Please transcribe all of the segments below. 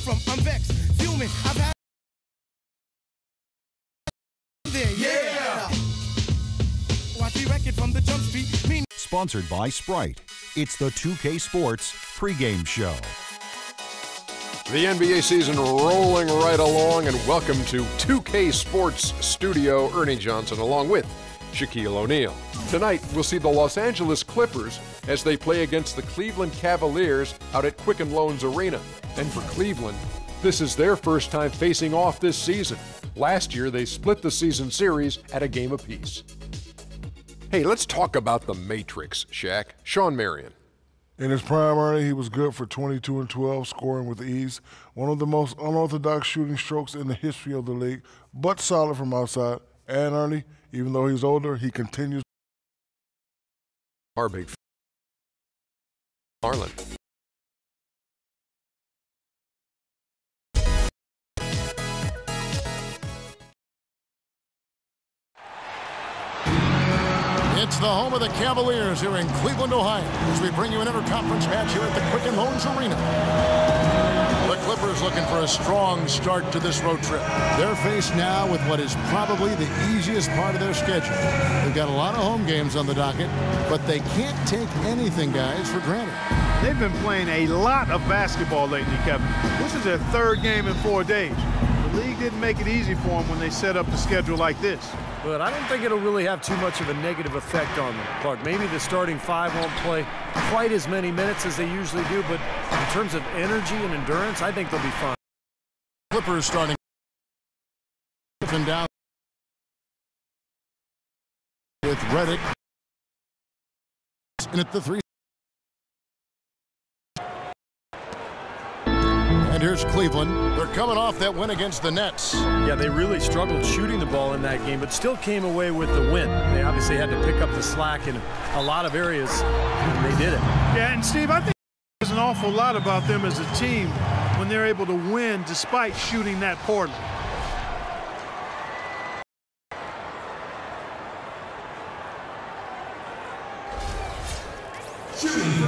from. I'm vexed, fuming. I've had there, yeah. Watch me wreck it from the jump street. Sponsored by Sprite. It's the 2K Sports pregame show. The NBA season rolling right along, and welcome to 2K Sports Studio. Ernie Johnson along with Shaquille O'Neal. Tonight, we'll see the Los Angeles Clippers as they play against the Cleveland Cavaliers out at Quicken Loans Arena. And for Cleveland, this is their first time facing off this season. Last year, they split the season series at a game apiece. Hey, let's talk about the Matrix, Shaq. Shawn Marion. In his prime, Ernie, he was good for 22 and 12, scoring with ease. One of the most unorthodox shooting strokes in the history of the league, but solid from outside. And Ernie, even though he's older, he continues. Our big Harlan. It's the home of the Cavaliers here in Cleveland, Ohio, as we bring you an interconference match here at the Quicken Loans Arena. The Clippers looking for a strong start to this road trip. They're faced now with what is probably the easiest part of their schedule. They've got a lot of home games on the docket, but they can't take anything, guys, for granted. They've been playing a lot of basketball lately, Kevin. This is their third game in 4 days. The league didn't make it easy for them when they set up the schedule like this. But I don't think it'll really have too much of a negative effect on them, Clark. Maybe the starting five won't play quite as many minutes as they usually do, but in terms of energy and endurance, I think they'll be fine. Clippers starting down with Redick. And at the three. And here's Cleveland. They're coming off that win against the Nets. Yeah, they really struggled shooting the ball in that game, but still came away with the win. They obviously had to pick up the slack in a lot of areas, and they did it. Yeah, and Steve, I think there's an awful lot about them as a team when they're able to win despite shooting that poorly.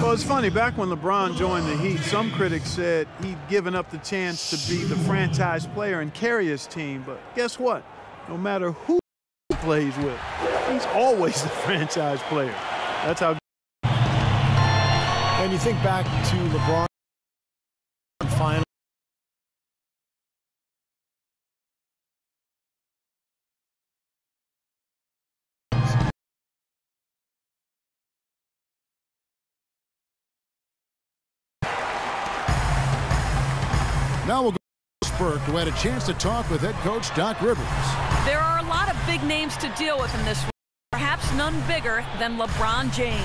Well, it's funny, back when LeBron joined the Heat, some critics said he'd given up the chance to be the franchise player and carry his team, but guess what? No matter who he plays with, he's always the franchise player. That's how. And you think back to LeBron final. Now we'll go to Spurk, who had a chance to talk with head coach Doc Rivers. There are a lot of big names to deal with in this one, perhaps none bigger than LeBron James.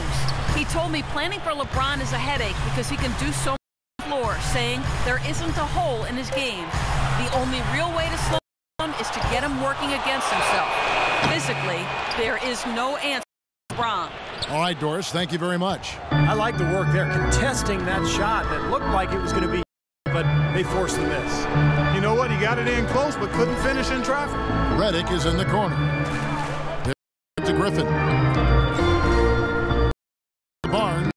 He told me planning for LeBron is a headache because he can do so much on the floor, saying there isn't a hole in his game. The only real way to slow him is to get him working against himself. Physically, there is no answer to LeBron. All right, Doris, thank you very much. I like the work there, contesting that shot that looked like it was going to be, but they forced the miss. You know what? He got it in close, but couldn't finish in traffic. Redick is in the corner. To Griffin. Barnes.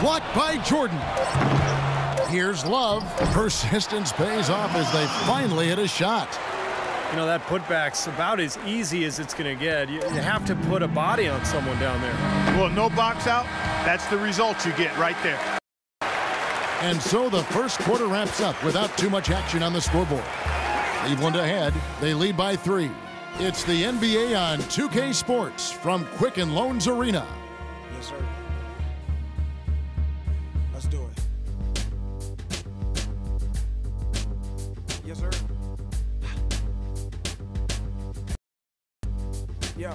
Blocked by Jordan. Here's Love. Persistence pays off as they finally hit a shot. You know, that putback's about as easy as it's going to get. You have to put a body on someone down there. Well, no box out. That's the result you get right there. And so the first quarter wraps up without too much action on the scoreboard. Cleveland ahead. They lead by 3. It's the NBA on 2K Sports from Quicken Loans Arena. Yes, sir. Let's do it. Yes, sir. Yo.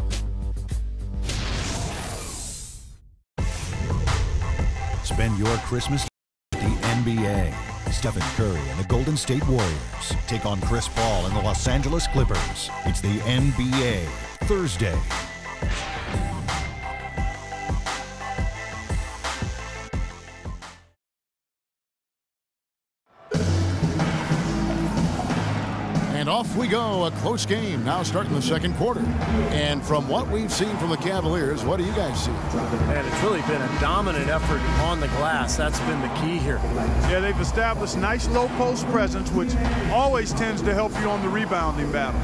Spend your Christmas with the NBA. Stephen Curry and the Golden State Warriors take on Chris Paul and the Los Angeles Clippers. It's the NBA Thursday. And off we go. A close game now starting the second quarter. And from what we've seen from the Cavaliers, what do you guys see? Man, it's really been a dominant effort on the glass. That's been the key here. Yeah, they've established nice low post presence, which always tends to help you on the rebounding battle.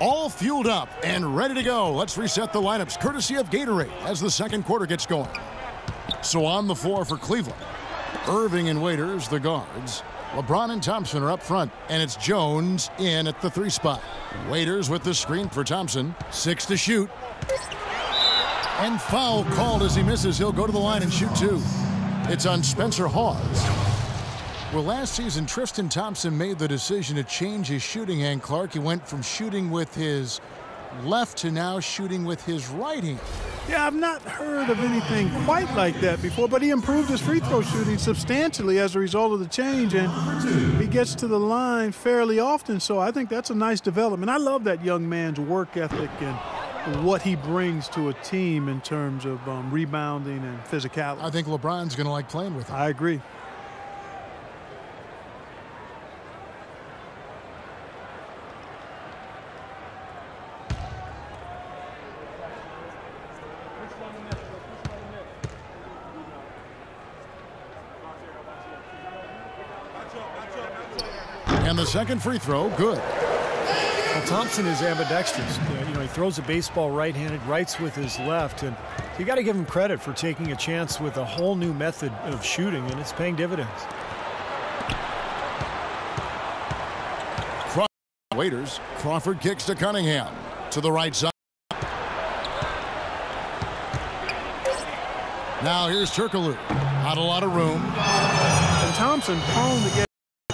All fueled up and ready to go. Let's reset the lineups courtesy of Gatorade as the second quarter gets going. So on the floor for Cleveland, Irving and Waiters, the guards. LeBron and Thompson are up front, and it's Jones in at the 3 spot. Waiters with the screen for Thompson. 6 to shoot. And foul called as he misses. He'll go to the line and shoot 2. It's on Spencer Hawes. Well, last season, Tristan Thompson made the decision to change his shooting hand, Clark. He went from shooting with his left to now shooting with his right hand. Yeah, I've not heard of anything quite like that before, but he improved his free throw shooting substantially as a result of the change, and he gets to the line fairly often, so I think that's a nice development. I love that young man's work ethic and what he brings to a team in terms of rebounding and physicality. I think LeBron's going to like playing with him. I agree. And the second free throw, good. Well, Thompson is ambidextrous. You know, he throws a baseball right-handed, writes with his left, and you got to give him credit for taking a chance with a whole new method of shooting, and it's paying dividends. Waiters. Crawford kicks to Cunningham to the right side. Now here's Turkoglu. Not a lot of room. And Thompson prone to get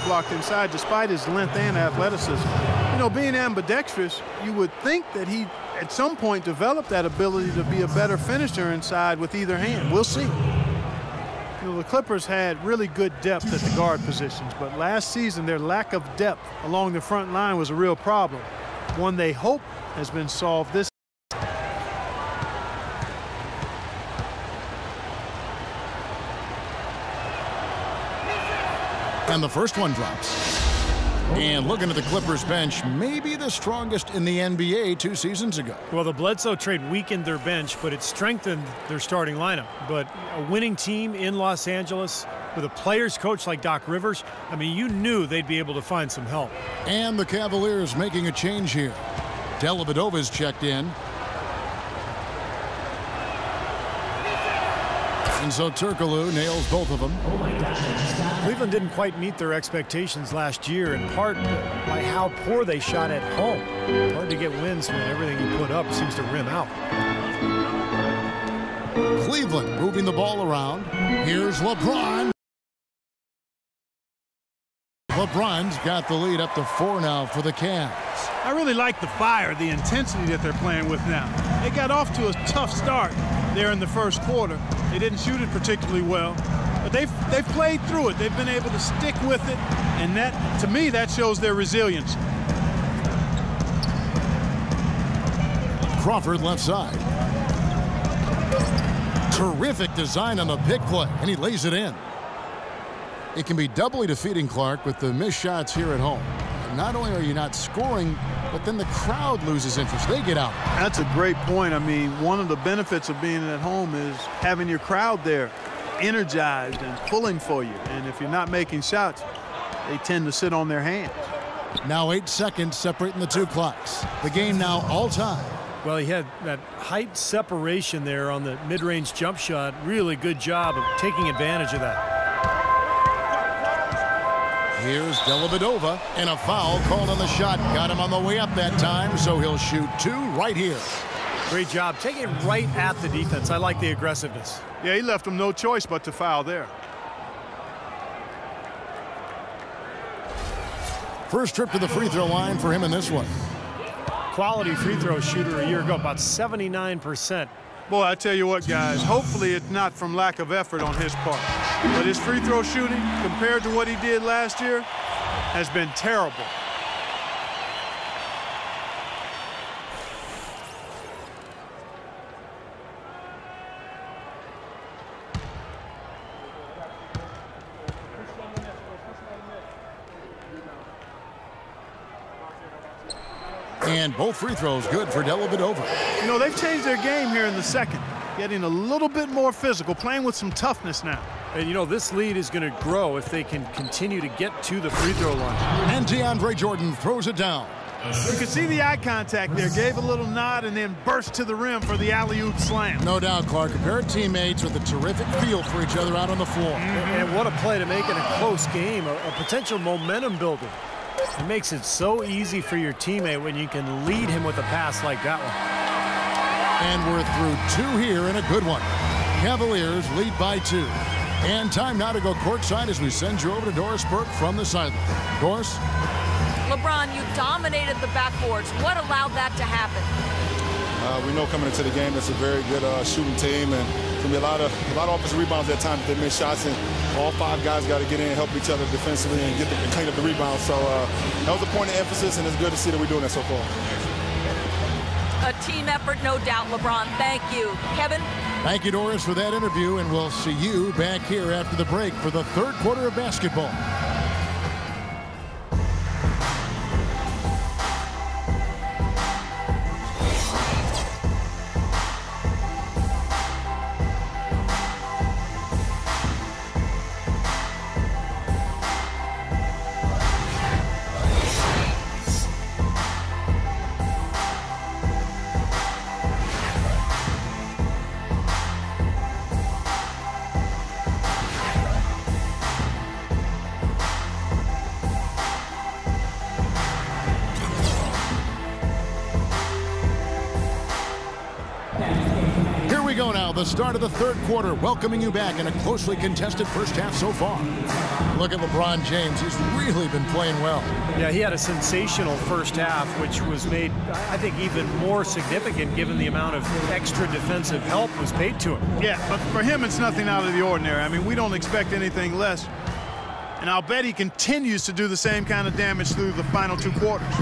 blocked inside despite his length and athleticism. You know, being ambidextrous, you would think that he at some point developed that ability to be a better finisher inside with either hand. We'll see. You know, the Clippers had really good depth at the guard positions, but last season their lack of depth along the front line was a real problem. One they hope has been solved this. And the first one drops. And looking at the Clippers bench, maybe the strongest in the NBA 2 seasons ago. Well, the Bledsoe trade weakened their bench, but it strengthened their starting lineup. But a winning team in Los Angeles with a players coach like Doc Rivers, I mean, you knew they'd be able to find some help. And the Cavaliers making a change here. Dellavedova's checked in. And so Turkoglu nails both of them. Cleveland didn't quite meet their expectations last year, in part by how poor they shot at home. Hard to get wins when everything you put up seems to rim out. Cleveland moving the ball around. Here's LeBron. LeBron's got the lead up to 4 now for the Cavs. I really like the fire, the intensity that they're playing with now. They got off to a tough start there in the first quarter. They didn't shoot it particularly well, but they've played through it. They've been able to stick with it, and that, to me, that shows their resilience. Crawford left side. Terrific design on the pick play, and he lays it in. It can be doubly defeating, Clark, with the missed shots here at home. Not only are you not scoring, but then the crowd loses interest. They get out. That's a great point. I mean, one of the benefits of being at home is having your crowd there energized and pulling for you. And if you're not making shots, they tend to sit on their hands. Now 8 seconds separating the 2 clocks. The game now all time. Well, he had that height separation there on the mid-range jump shot. Really good job of taking advantage of that. Here's Dellavedova, and a foul called on the shot. Got him on the way up that time, so he'll shoot 2 right here. Great job. Taking it right at the defense. I like the aggressiveness. Yeah, he left him no choice but to foul there. First trip to the free throw line for him in this one. Quality free throw shooter a year ago, about 79%. Boy, I tell you what, guys, hopefully it's not from lack of effort on his part. But his free throw shooting, compared to what he did last year, has been terrible. And both free throws good for Dellavedova. You know, they've changed their game here in the second, getting a little bit more physical, playing with some toughness now. And, you know, this lead is going to grow if they can continue to get to the free throw line. And DeAndre Jordan throws it down. You can see the eye contact there. Gave a little nod and then burst to the rim for the alley-oop slam. No doubt, Clark. A pair of teammates with a terrific feel for each other out on the floor. And what a play to make in a close game, a potential momentum builder. It makes it so easy for your teammate when you can lead him with a pass like that one. And we're through 2 here and a good one. Cavaliers lead by 2. And time now to go courtside as we send you over to Doris Burke from the sideline. Doris? LeBron, you dominated the backboards. What allowed that to happen? We know coming into the game that's a very good shooting team, and it's going to be a lot of offensive rebounds at times. They miss shots, and all 5 guys got to get in and help each other defensively and clean up the rebounds. So that was a point of emphasis, and it's good to see that we're doing that so far. A team effort, no doubt, LeBron. Thank you. Kevin? Thank you, Doris, for that interview, and we'll see you back here after the break for the third quarter of basketball. The start of the third quarter, welcoming you back in a closely contested first half so far. Look at LeBron James. He's really been playing well. Yeah, he had a sensational first half, which was made, I think, even more significant given the amount of extra defensive help was paid to him. Yeah, but for him, it's nothing out of the ordinary. I mean, we don't expect anything less. And I'll bet he continues to do the same kind of damage through the final 2 quarters.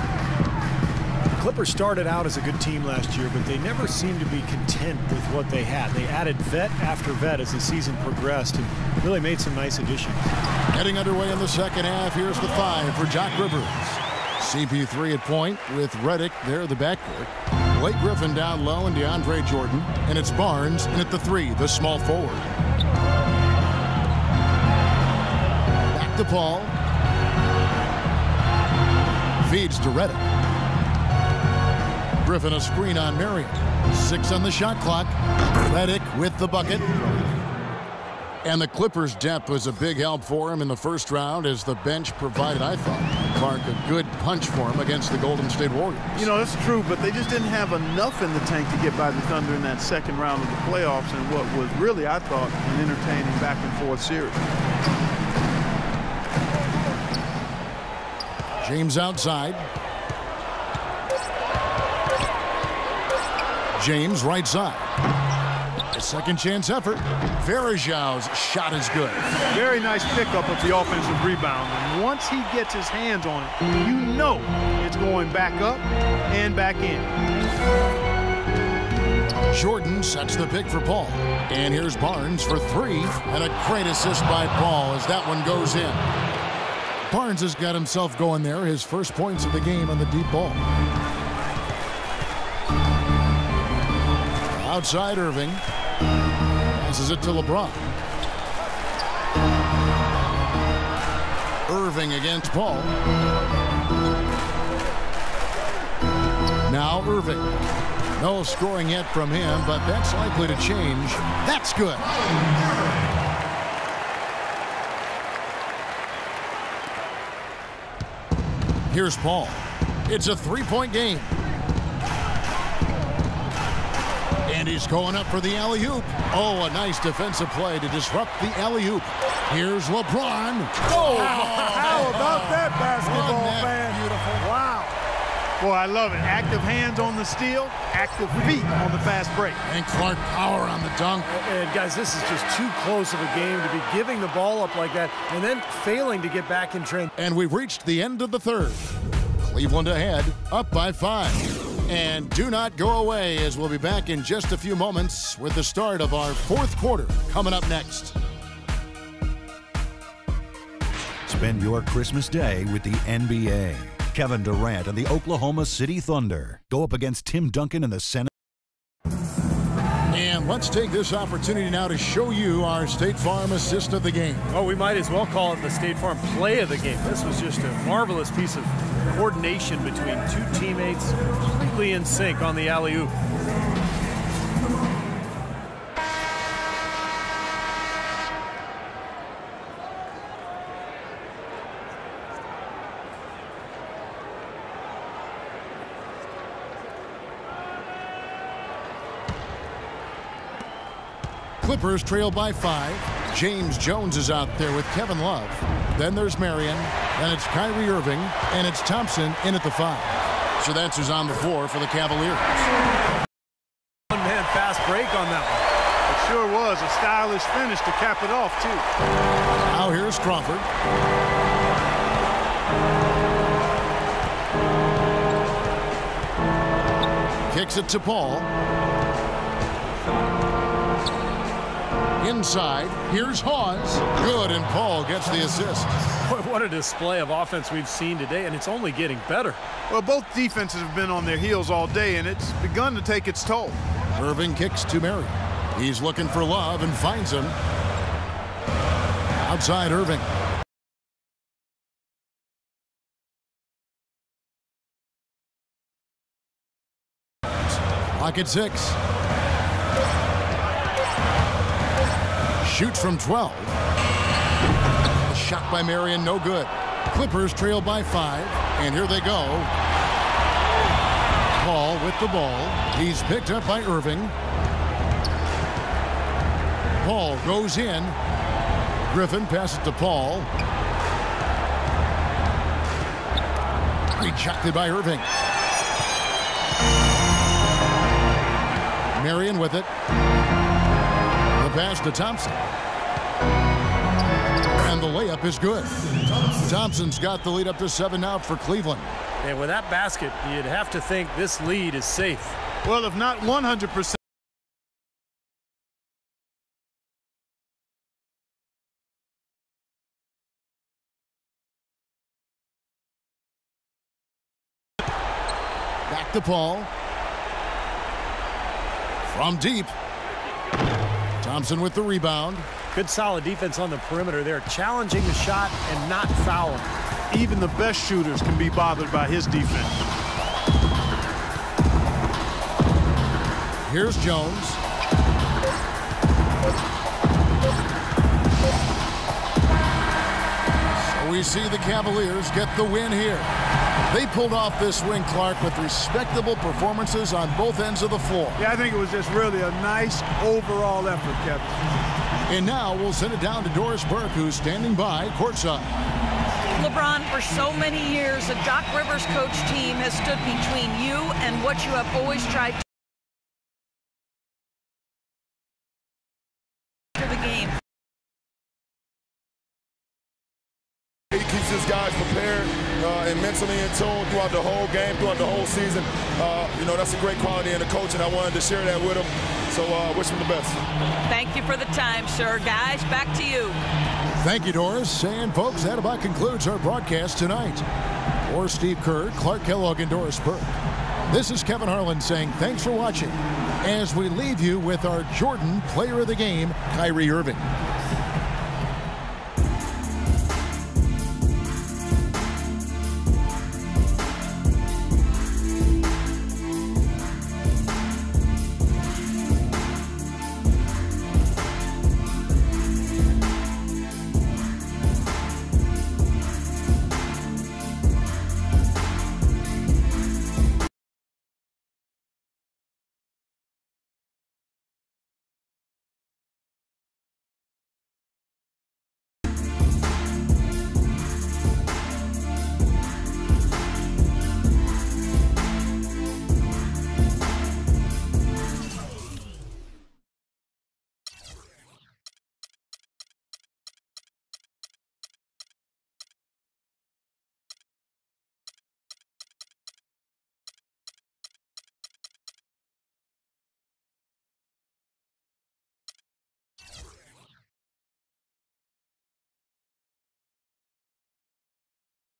Clippers started out as a good team last year, but they never seemed to be content with what they had. They added vet after vet as the season progressed and really made some nice additions. Getting underway in the second half, here's the 5 for Doc Rivers. CP3 at point with Redick there at the backcourt. Blake Griffin down low and DeAndre Jordan. And it's Barnes in at the 3, the small forward. Back to Paul. Feeds to Redick. Griffin a screen on Marion. 6 on the shot clock. Redick with the bucket. And the Clippers' depth was a big help for him in the first round as the bench provided, I thought, Clark, a good punch for him against the Golden State Warriors. You know, that's true, but they just didn't have enough in the tank to get by the Thunder in that second round of the playoffs and what was really, I thought, an entertaining back-and-forth series. James outside. James right side. A second chance effort. Varejão's shot is good. Very nice pickup of the offensive rebound. And once he gets his hands on it, you know it's going back up and back in. Jordan sets the pick for Paul. And here's Barnes for 3. And a great assist by Paul as that one goes in. Barnes has got himself going there. His first points of the game on the deep ball. Outside Irving. Passes it to LeBron. Irving against Paul. Now Irving. No scoring yet from him, but that's likely to change. That's good. Here's Paul. It's a 3-point game. And he's going up for the alley-oop. Oh, a nice defensive play to disrupt the alley-oop. Here's LeBron. Oh, how about that, basketball fan? Beautiful. Wow. Boy, I love it. Active hands on the steal, active feet on the fast break. And Clark power on the dunk. And guys, this is just too close of a game to be giving the ball up like that and then failing to get back in trend. And we've reached the end of the third. Cleveland ahead, up by 5. And do not go away as we'll be back in just a few moments with the start of our fourth quarter coming up next. Spend your Christmas day with the NBA. Kevin Durant and the Oklahoma City Thunder go up against Tim Duncan and the San. And let's take this opportunity now to show you our State Farm assist of the game. Oh, we might as well call it the State Farm play of the game. This was just a marvelous piece of coordination between two teammates, completely in sync on the alley-oop. Clippers trail by 5. James Jones is out there with Kevin Love. Then there's Marion. Then it's Kyrie Irving. And it's Thompson in at the 5. So that's who's on the floor for the Cavaliers. One-man fast break on that one. It sure was a stylish finish to cap it off, too. Now here's Crawford. Kicks it to Paul. Inside, here's Hawes. Good, and Paul gets the assist. Boy, what a display of offense we've seen today, and it's only getting better. Well, both defenses have been on their heels all day, and it's begun to take its toll. Irving kicks to Marion. He's looking for Love and finds him. Outside Irving. Clock at 6. Shoots from 12. Shot by Marion, no good. Clippers trail by 5, and here they go. Paul with the ball. He's picked up by Irving. Paul goes in. Griffin passes to Paul. Rejected by Irving. Marion with it. The pass to Thompson. And the layup is good. Thompson's got the lead up to 7 now for Cleveland. And with that basket, you'd have to think this lead is safe. Well, if not 100%. Back to Paul. From deep. Thompson with the rebound. Good solid defense on the perimeter there, challenging the shot and not fouling. Even the best shooters can be bothered by his defense. Here's Jones. So we see the Cavaliers get the win here. They pulled off this win, Clark, with respectable performances on both ends of the floor. Yeah, I think it was just really a nice overall effort, Kevin. And now we'll send it down to Doris Burke, who's standing by courtside. LeBron, for so many years, the Doc Rivers coach team has stood between you and what you have always tried to the game. He keeps his guys prepared and mentally in tune throughout the whole game, throughout the whole season. You know, that's a great quality in the coach, and I wanted to share that with him. So wish him the best. Thank you for the time, sir. Guys, back to you. Thank you, Doris. And, folks, that about concludes our broadcast tonight. For Steve Kerr, Clark Kellogg, and Doris Burke, this is Kevin Harlan saying thanks for watching as we leave you with our Jordan Player of the Game, Kyrie Irving.